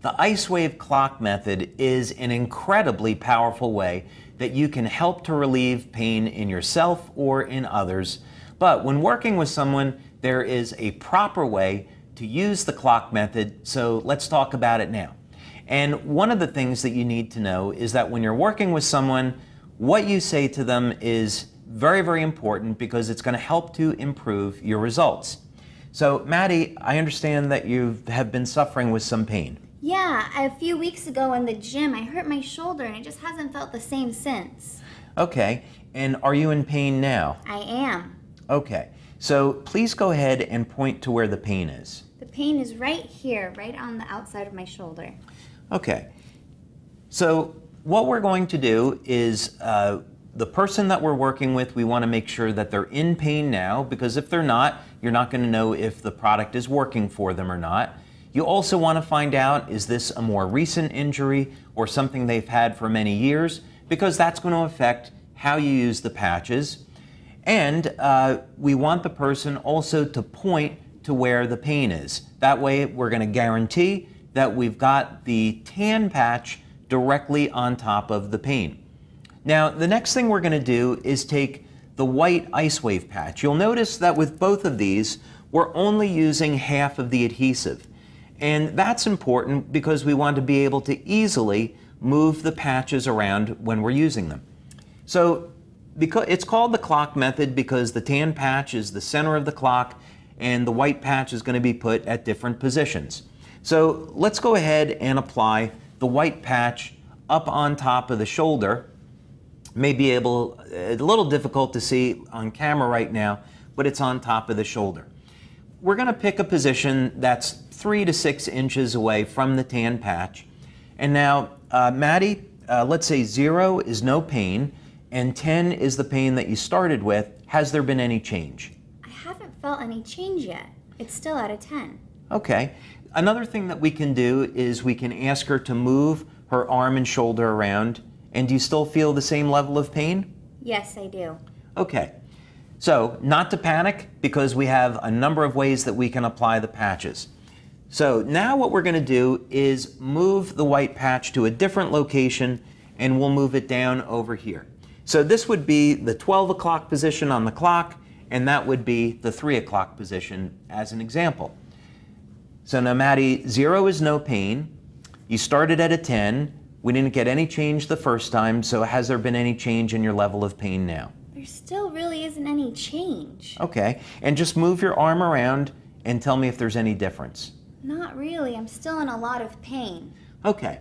The ice wave clock method is an incredibly powerful way that you can help to relieve pain in yourself or in others. But when working with someone, there is a proper way to use the clock method, so let's talk about it now. And one of the things that you need to know is that when you're working with someone, what you say to them is very, very important because it's going to help to improve your results. So, Maddie, I understand that you have been suffering with some pain. Yeah, a few weeks ago in the gym, I hurt my shoulder and it just hasn't felt the same since. Okay, and are you in pain now? I am. Okay, so please go ahead and point to where the pain is. The pain is right here, right on the outside of my shoulder. Okay, so what we're going to do is the person that we're working with, we want to make sure that they're in pain now, because if they're not, you're not going to know if the product is working for them or not. You also want to find out, is this a more recent injury or something they've had for many years? Because that's going to affect how you use the patches. And we want the person also to point to where the pain is. That way we're going to guarantee that we've got the tan patch directly on top of the pain. Now, the next thing we're going to do is take the white ice wave patch. You'll notice that with both of these, we're only using half of the adhesive. And that's important because we want to be able to easily move the patches around when we're using them. So it's called the clock method because the tan patch is the center of the clock and the white patch is going to be put at different positions. So let's go ahead and apply the white patch up on top of the shoulder. May be a little difficult to see on camera right now, but it's on top of the shoulder. We're going to pick a position that's 3 to 6 inches away from the tan patch. And now, Maddie, let's say 0 is no pain and 10 is the pain that you started with. Has there been any change? I haven't felt any change yet. It's still at a 10. Okay. Another thing that we can do is we can ask her to move her arm and shoulder around. And do you still feel the same level of pain? Yes, I do. Okay. So, not to panic because we have a number of ways that we can apply the patches. So now what we're going to do is move the white patch to a different location and we'll move it down over here. So this would be the 12 o'clock position on the clock and that would be the 3 o'clock position as an example. So now Maddie, 0 is no pain. You started at a 10. We didn't get any change the first time, so has there been any change in your level of pain now? There still really isn't any change. Okay, and just move your arm around and tell me if there's any difference. Not really. I'm still in a lot of pain. Okay,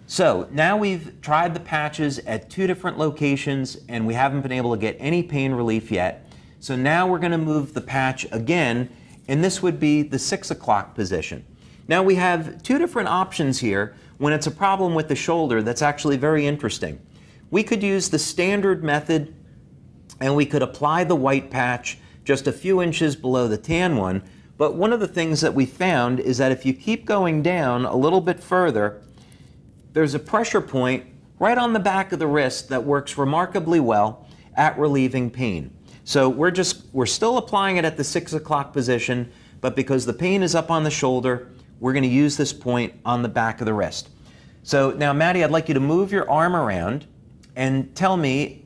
so now we've tried the patches at 2 different locations and we haven't been able to get any pain relief yet. So now we're going to move the patch again, and this would be the 6 o'clock position. Now we have 2 different options here when it's a problem with the shoulder that's actually very interesting. We could use the standard method and we could apply the white patch just a few inches below the tan one. But one of the things that we found is that if you keep going down a little bit further, there's a pressure point right on the back of the wrist that works remarkably well at relieving pain. So we're still applying it at the 6 o'clock position, but because the pain is up on the shoulder, we're going to use this point on the back of the wrist. So now, Maddie, I'd like you to move your arm around and tell me,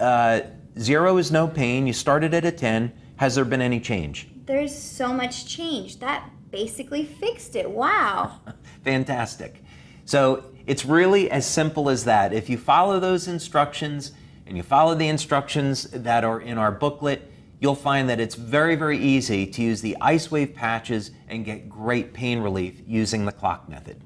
0 is no pain, you started at a 10, has there been any change? There's so much change. That basically fixed it. Wow. Fantastic. So it's really as simple as that. If you follow those instructions and you follow the instructions that are in our booklet, you'll find that it's very, very easy to use the ice wave patches and get great pain relief using the clock method.